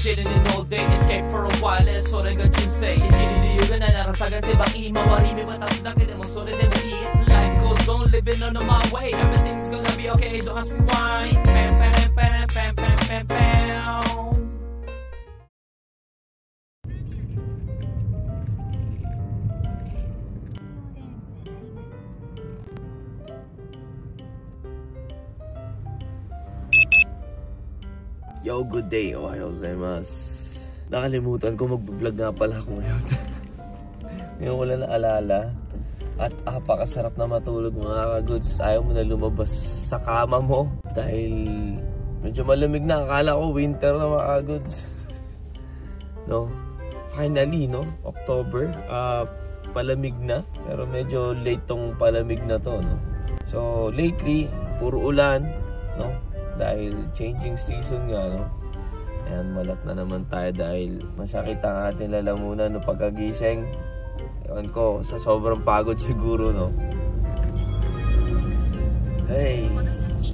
sitting in all day, escape for a while, それが人生。生きる理由がないなら探せばいい。周り見渡すだけでもそれでもいい。Life goes on, living on my way. Everything's gonna be okay, don't ask me why. Pam, pam, pam, pam, pam, pam, pam. Yo, good day. Ohayo gozaimasu. Nakalimutan ko mag-vlog nga pala ako ngayon. Ngayon ko lang naalala. At apakasarap na matulog mga ka-goods. Ayaw mo na lumabas sa kama mo. Dahil medyo malamig na. Akala ko winter na mga ka-goods. No? Finally, no? October. Palamig na. Pero medyo late tong palamig na to, no? So, lately, puro ulan, no? Dahil changing season nga, no? Ayan, malat na naman tayo dahil masakit ang ating lalamunan no pagkagising. Ewan ko, sa sobrang pagod siguro, no? Hey!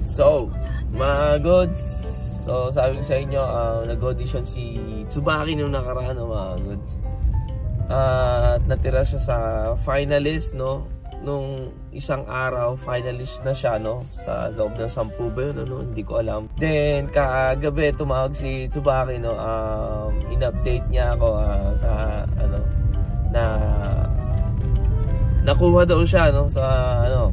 So, mga goods! So, sabi ko sa inyo, nag-audition si Tsubaki nung nakaraan, no, mga goods. At natira siya sa finalist, no? Nung isang araw, finalist na siya, no? Sa loob ng 10 ba yun, ano? Hindi ko alam. Then, kagabi, tumawag si Tsubaki, no? In-update niya ako sa, ano, na nakuha daw siya, no? Sa, ano,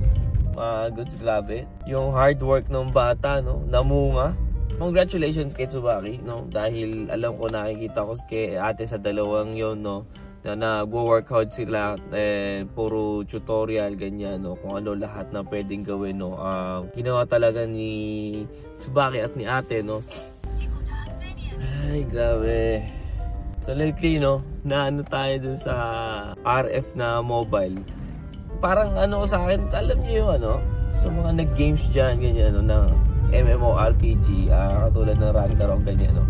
goods, grabe. Yung hard work ng bata, no? Namunga. Congratulations kay Tsubaki, no? Dahil alam ko, nakikita ko kay ate sa dalawang yon, no? Na nag-workout sila, puro tutorial, ganyan, no? Kung ano lahat na pwedeng gawin, no? Ginawa talaga ni Tsubaki at ni ate, no? Ay, grabe. So lately, no? Naano tayo dun sa RF na mobile. Parang ano sa akin, alam niyo yung ano? Sa mga nag-games dyan, ganyan, no? Na MMORPG, katulad ng Ragnarok, ganyan, no?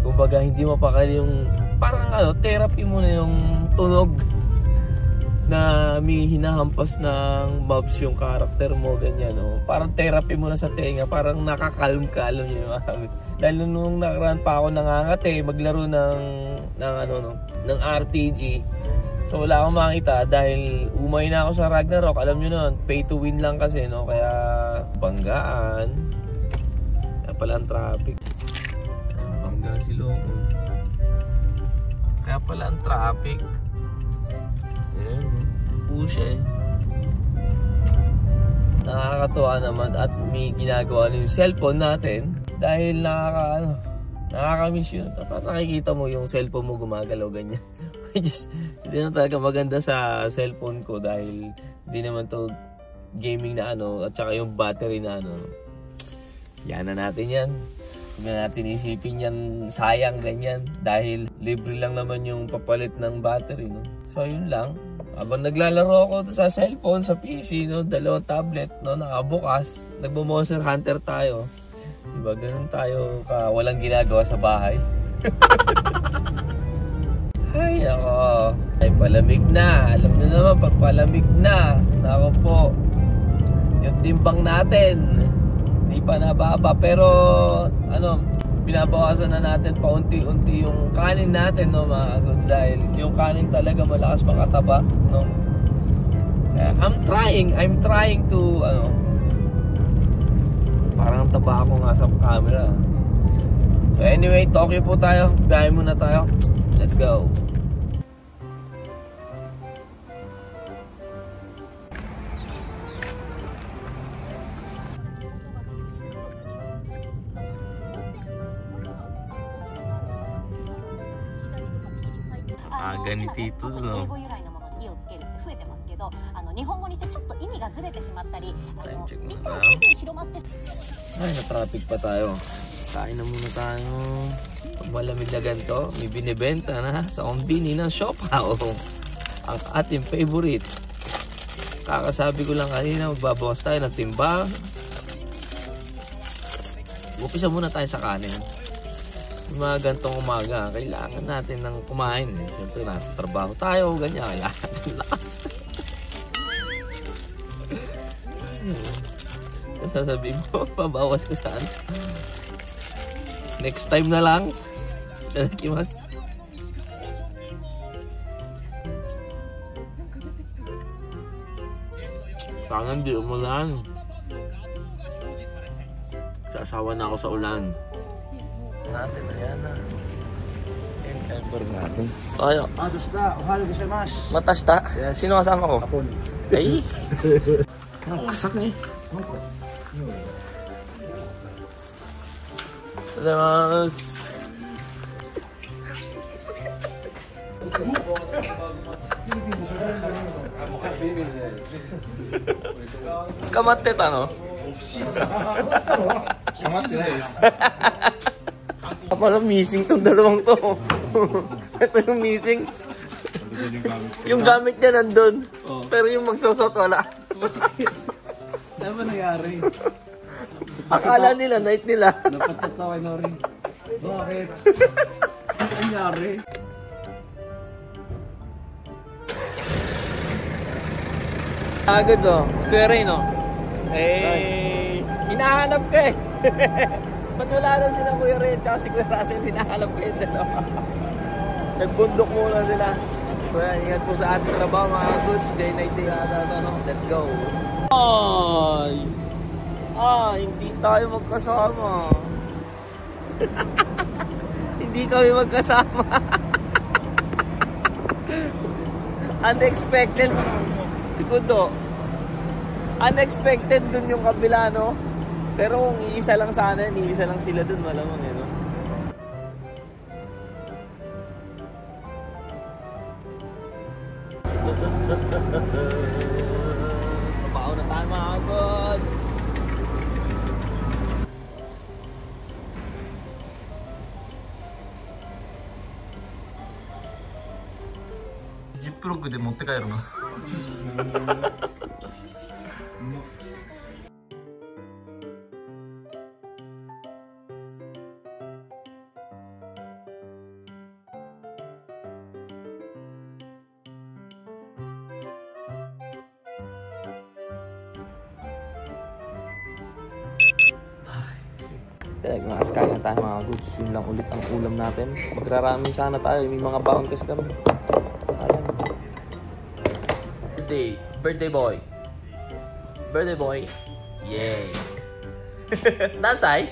Kumbaga, hindi mapakali yung parang ano, therapy mo na yung tunog na may hinahampas ng mobs yung karakter mo, ganyan, no? Parang therapy mo na sa tenga, parang nakakalm ka, alam niyo yung dahil nung nakaraan pa ako nangangate maglaro ng ano, no, ng RPG. So wala akong makita dahil umay na ako sa Ragnarok, alam niyo noon, pay to win lang kasi, no? Kaya banggaan. Kaya pala ang traffic. Bangga si Loko. Kaya pala ang traffic. Ayan, pusha eh. Nakakatuwa naman at may ginagawa na yung cellphone natin. Dahil nakakamiss yun. Nakikita mo yung cellphone mo gumagalaw ganyan. Hindi na talaga maganda sa cellphone ko dahil hindi naman to gaming na ano at saka yung battery na ano. Yan na natin yan. Huwag na natin isipin yan sayang ganyan dahil libre lang naman yung papalit ng battery, no? So yun lang. Habang naglalaro ako sa cellphone, sa PC, no, dalawang tablet, no, nakabukas, nagmo-Monster Hunter tayo. Diba ganun tayo walang ginagawa sa bahay. Ay ako, ay palamig na. Alam nyo naman pag palamig na, nako po, yung timbang natin hindi pa nababa, pero ano, binabawasan na natin paunti-unti yung kanin natin, no, mga goods, dahil yung kanin talaga malakas makataba, no. I'm trying to ano, parang taba ako nga sa camera. So anyway, Tokyo po tayo, biyahe muna tayo, let's go. Ganitito, no? Ay, na-traffic pa tayo. Kain na muna tayo. Pag malamig na ganito, may binibenta na sa kombini ng Siopaw. Ang ating favorite. Kakasabi ko lang kanina, magbabawas tayo ng timbang. Upisa muna tayo sa kanin. Mga gantong umaga, kailangan natin ng kumain. Siyempre, nasa trabaho tayo, ganyan, kailangan natin lakas. Sasabihin mo, pabawas ko saan. Next time na lang. Itadakimasu. Sana hindi umulan. Sasawa na ako sa ulan. Natin, ayan na. Ember natin. Ayo. Matasta, ohalo gozaimasu. Matasta? Yes. Sino kasama ko? Hapon. Ay! Ang kasak eh. Gozaimasu. Tsukamate ta no? Pala missing tong dalawang to. Ito yung missing. Yung gamit niya nandun. Pero yung magsusot wala. Ano ba nangyari? Akala nila, night nila. Napatot ako kay Nori. Bakit? Ano nangyari? Agad oh. Square Ray no? Eh, hinahanap ka eh. Ba't wala na sila Kuya Ray at si Kuya Russell, hinahanap ka yun dalawa. Nagbundok muna sila. Kaya ingat po sa ating trabaho mga goods. Day night day ata ito no? Let's go. Hindi tayo magkasama. Hindi kami magkasama. Unexpected. Segundo, unexpected dun yung kabila, no? Pero kung iisa lang sana, iisa lang sila dun, malamang eh, no? Mabaho na tayo mga gods! Ziplock で持って帰るな。Mas kaya tayo mga goods. Yun lang ulit ang ulam natin. Magrarami sana tayo. May mga baon kasi kami. Sayang. Birthday boy. Birthday boy. Yay. Nasay?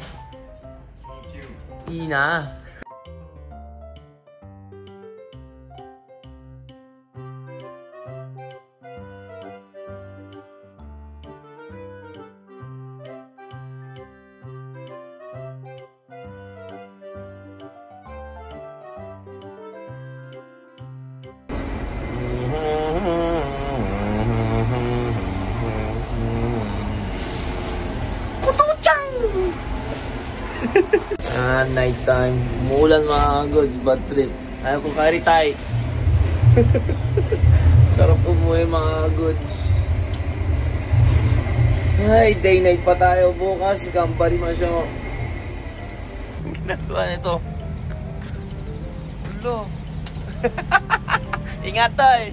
Ina. Night time. Umuulan mga goods, bad trip. Ayaw ko karitay. Sarap umuwi mga goods. Ay, day night pa tayo bukas. Gambari masyo. Ginagawa nito. Ulo. Ingat tayo.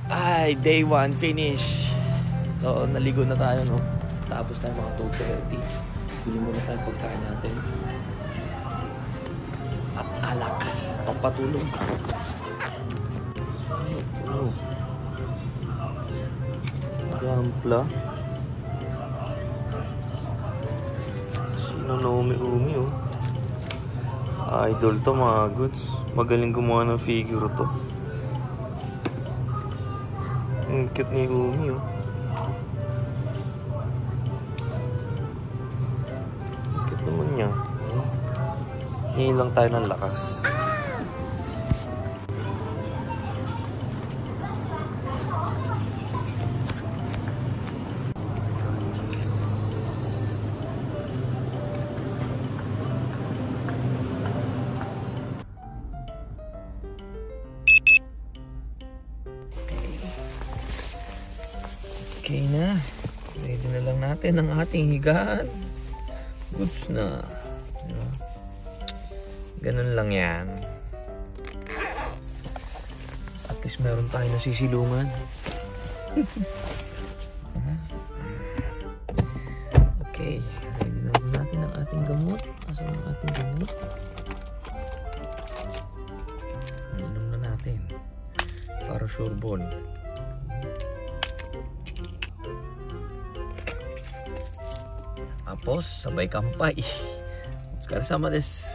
Ay, day 1 finish. So, naligo na tayo, no? Tapos tayo mga 2:30. Bili muna tayo pagkain natin. At alak. Pampatulog. Gampla. Sino na umi-umi, oh? Idol to mga goods. Magaling gumawa ng figure to. Ang cute ni Umi, oh. Cute naman niya. Hingin lang tayo ng lakas. Okay na. Ready na lang natin ang ating higaan. Goods na. Ganun lang yan. At least meron tayo nasisilungan. Okay. Ready na lang natin ang ating gamot? Asan ang ating gamot? Inom na natin. Para sure ball. Tapos, sabay kampay. Sama des.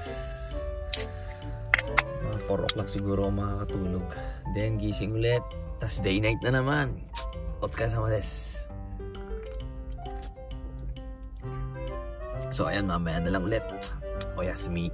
Mga 4 o'clock siguro makakatulog. Then, gising ulit. Tas day night na naman. Sama des. So, ayan, mamaya na lang ulit. Oyasumi.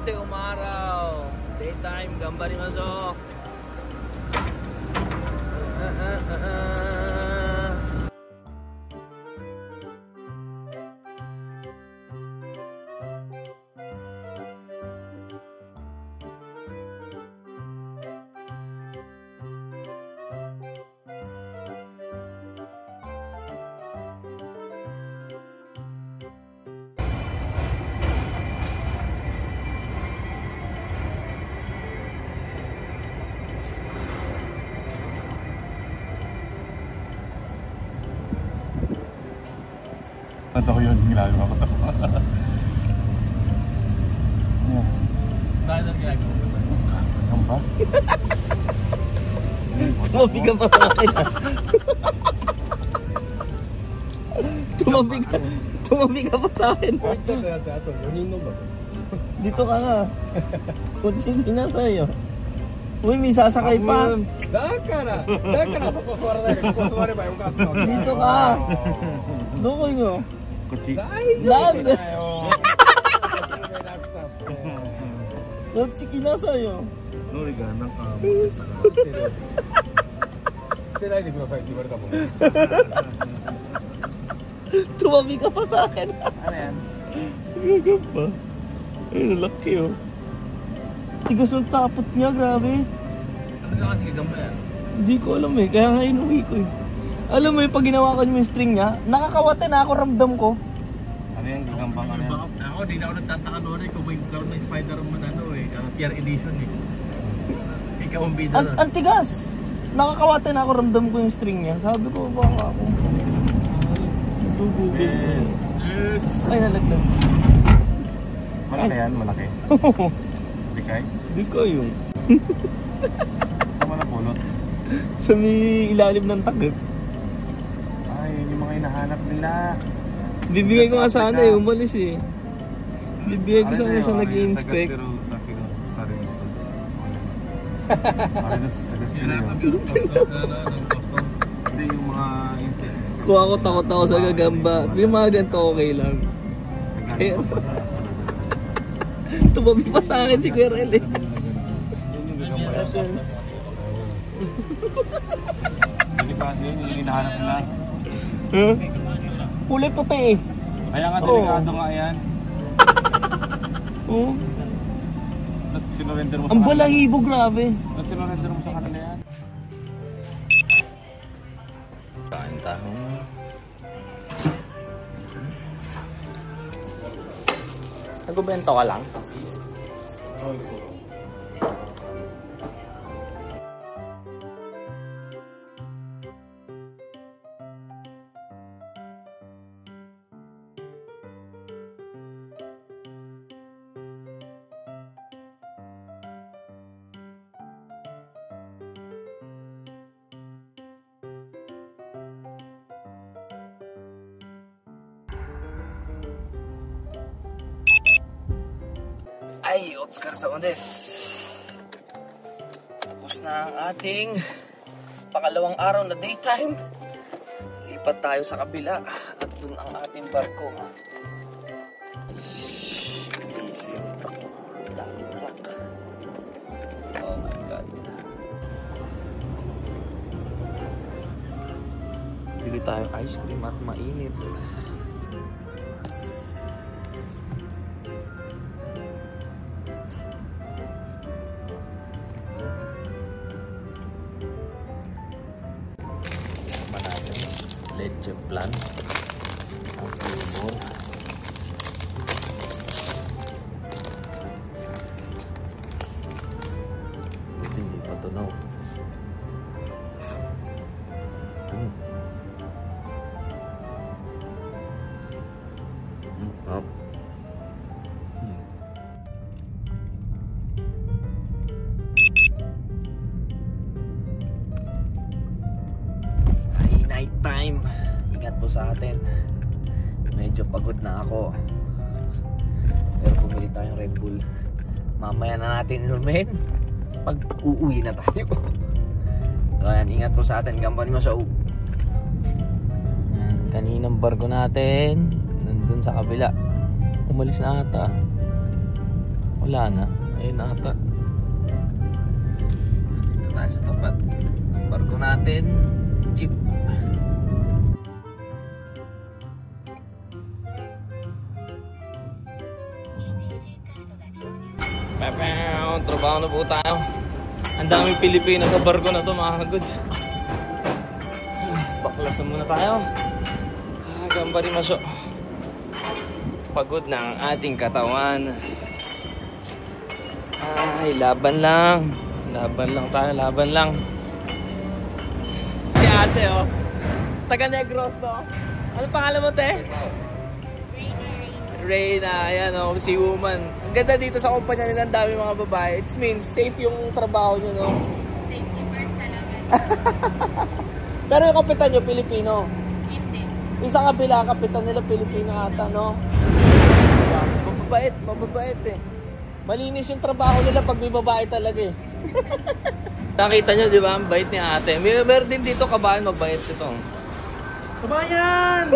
Umaraw, daytime, gambarimasu. Ano ko yun, ginagawa ko ito. Bakit ang ginagawa ko ito? Ano ba? Tumabi ka pa sa akin ah. Tumabi ka pa sa akin. Dito ka nga. Kutsi na sa'yo. Uy, may sasakay pa. Dakara, kukuswara ba yung kato? Dito ka. Dokoy mo. Kutsi. Land. Kutsi na sa'yo. Nori ga, naka. Sila hindi ko na fight, di ba rin Tumabi ka pa sa akin. Ano yan? Gagam pa. Ay, laki oh. Tigas ng tapot niya, grabe. Ano na kasi gagamba yan? Hindi ko alam eh, kaya nga inuwi ko eh. Alam mo yung pag ginawa ko yung string niya, nakakawate na ako, ramdam ko. Ano yung gagambang ano yan? Ako, di na ako nagtataka doon eh kung may karoon ng Spider-Man ano eh, Pierre Edition eh. Ikaw ang bida na. Ang tigas! Nakakawate na ako, ramdam ko yung string niya. Sabi ko, baka ako. Yes! Ay, nalaglag. Malaki yan, malaki. Dikay? Di ko yun. Saan mo napulot? Sa may ilalim ng takip. Ay, yun yung mga hinahanap nila. Bibigay ko nga sana eh, umalis eh. Bibigay ko sana sa nag-i-inspect. Hindi yung mga insect. Kung ako takot ako sa gagamba, yung mga ganito okay lang. Pero tumabi pa sa akin si Kuya Rel eh. Yun yung hinahanap nila. Huh? Kulay puti eh. Kaya nga delikado nga yan. Oo. Sinurrender mo sa Ang kanila. balahibo, grabe. Sinurrender mo sa kanila yan. Kain tayo. Nagbebenta ka lang? Ay, Oscar Saondes. Tapos na ang ating pangalawang araw na daytime. Lipat tayo sa kabila at dun ang ating barko. Easy yung truck. Daming truck. Oh my God. Bili tayong ice cream at mainit. Leche plan ang flavor. Hindi pa ito, no? Night time. Ingat po sa atin. Medyo pagod na ako. Pero pumili tayong Red Bull. Mamaya na natin inumin pag uuwi na tayo. So ayan, ingat po sa atin. Company mo sa kaninang barko natin nandun sa kabila. Umalis na ata. Wala na. Ayun na ata. Dito tayo sa tapat ng barko natin. Jeep. Trabaho na po tayo. Ang daming Pilipino sa barko na to, mga goods. Baklasan muna tayo. Gambari maso. Pagod na ang ating katawan. Ay, laban lang. Laban lang tayo, laban lang. Si ate, oh. Taga Negros to. Ano pangalan mo, te? Reyna, ayan o, si woman. Ang ganda dito sa kumpanya nila, ang dami mga babae. It means safe yung trabaho nyo, no? Safety first talaga. Pero yung kapitan nyo, Pilipino? Hindi. Yung sa kabila, kapitan nila, Pilipino ata, no? Mababait, mababait eh. Malinis yung trabaho nila pag may babae talaga eh. Nakita nyo, di ba? Ang bait ni ate. Meron din dito, kabahan, mabait ito. Kabayan!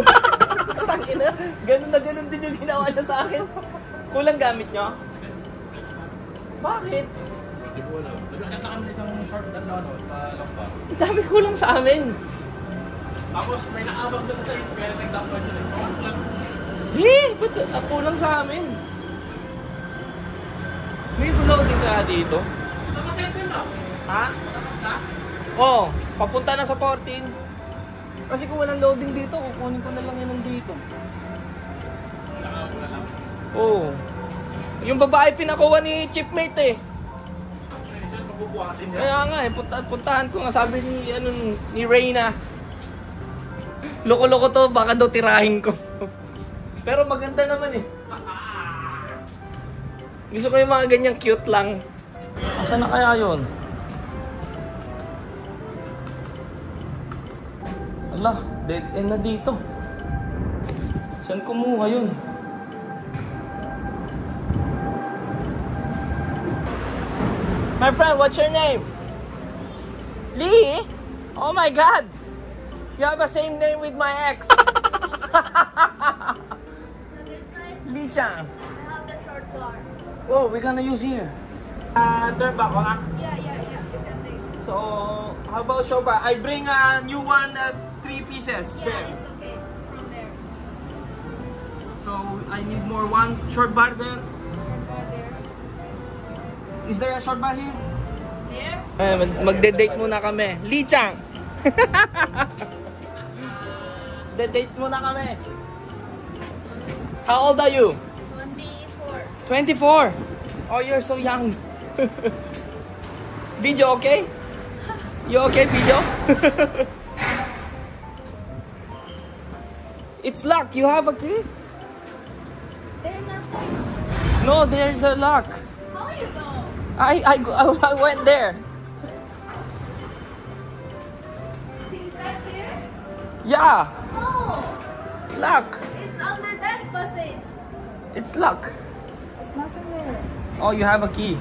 Tangina, ganun na ganun din yung ginawa niya sa akin. Kulang gamit nyo? Bakit? Hindi ko alam. Nagkakita kami isang short na download pa lang ba? Ang dami kulang sa amin. Tapos may nakabag doon sa size pero nag-download siya. Kulang. Ba't kulang sa amin? May loading ka dito? Tapos ito na. Ha? Tapos na? Oo, papunta na sa 14. Kasi kung walang loading dito, kukunin ko na lang yan nandito. Wala lang. Oo. Yung babae pinakuha ni Chipmate eh. Siya mabubuhatin niya. Kaya nga eh, puntahan ko nga, sabi ni Reyna. Loko-loko to, baka daw tirahin ko. Pero maganda naman eh. Gusto ko yung mga ganyang cute lang. Asa na kaya yun? Ala, dead end na dito. Saan kumuha yun? My friend, what's your name? Lee? Oh my God! You have the same name with my ex. Lee Chang. I have the short bar. Oh, we're gonna use here. Turn back, huh? Yeah. You can take. So, how about short bar? I bring a new one, 3 pieces. Yeah, There. it's okay. From there. So, I need more one short bar there. Short bar there. Is there a short bar here? There? Magde-date muna kami. Lee Chang. De-date muna kami. How old are you? 24. 24. Oh, you're so young. Video okay? You okay, video? It's locked. You have a key? There's nothing. No, there's a lock. How you know? I went there. Inside here? Yeah, No. lock. It's under that passage. It's lock. It's nothing there. Oh, you have a key.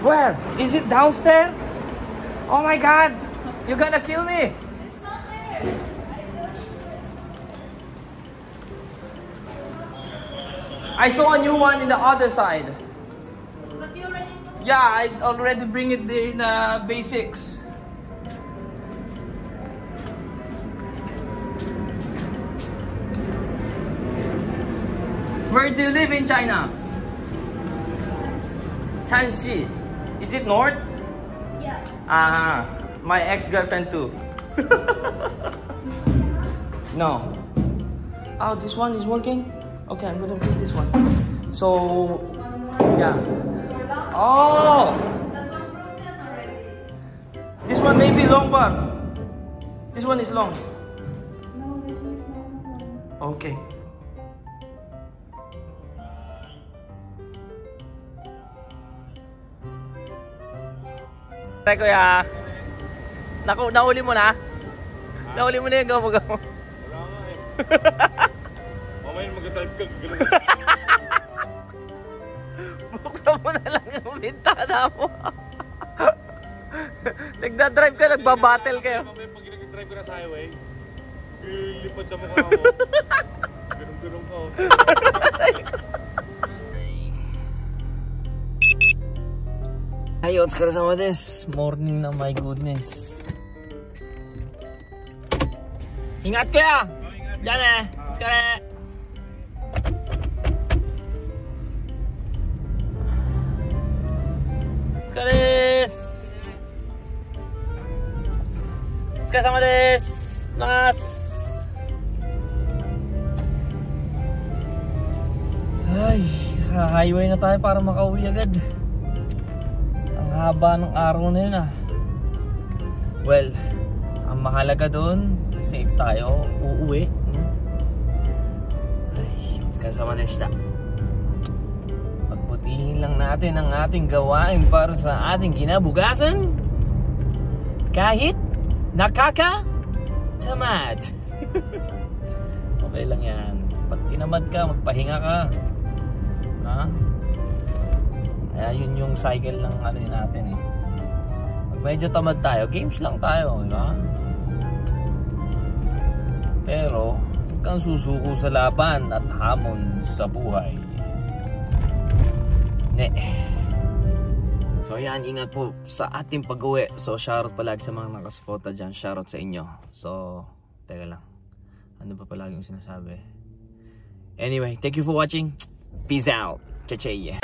Where? Is it downstairs? Oh my God! You're gonna kill me! It's not there. I saw a new one in the other side. But you already know. Yeah, I already bring it there in the basics. Where do you live in China? Shanxi. Is it north? Yeah. Ah, my ex-girlfriend too. No. Oh, this one is working? Okay, I'm gonna pick this one. So, yeah. For long. Oh! That one broken already. This one may be long, but this one is long. No, this one is not long. Okay. Tay kuya. Nahuli mo na? Nahuli mo na yung gamo-gamo. Wala nga eh. Mamaya mag-drive ka. Buksan mo na lang yung bintana mo. Nagda-drive ka, nagbabattle kayo. Mamaya pag nag-drive ka na sa highway, lilipad sa mukha mo. Ganun-ganun ka. Hey, what's karasama des? Morning na, my goodness. Ingat kuya! Diyan eh! Skare! Skares! Karasama des! Mas! Ay, highway na tayo para makauwi agad. Haba ng araw na yun ah. Well, ang mahalaga doon, safe tayo, uuwi. Ay, kasama na siya. Pagbutihin lang natin ang ating gawain para sa ating kinabukasan. Kahit nakaka-tamad. Okay lang yan. Pag tinamad ka, magpahinga ka. Ha? Kaya yun yung cycle ng ano natin eh. Pag medyo tamad tayo, games lang tayo, di ba? Pero, huwag kang susuko sa laban at hamon sa buhay. Ne. So yan, ingat po sa ating pag-uwi. So shoutout palagi sa mga nakasuporta dyan. Shoutout sa inyo. So, teka lang. Ano pa palagi yung sinasabi? Anyway, thank you for watching. Peace out. Cha-cha.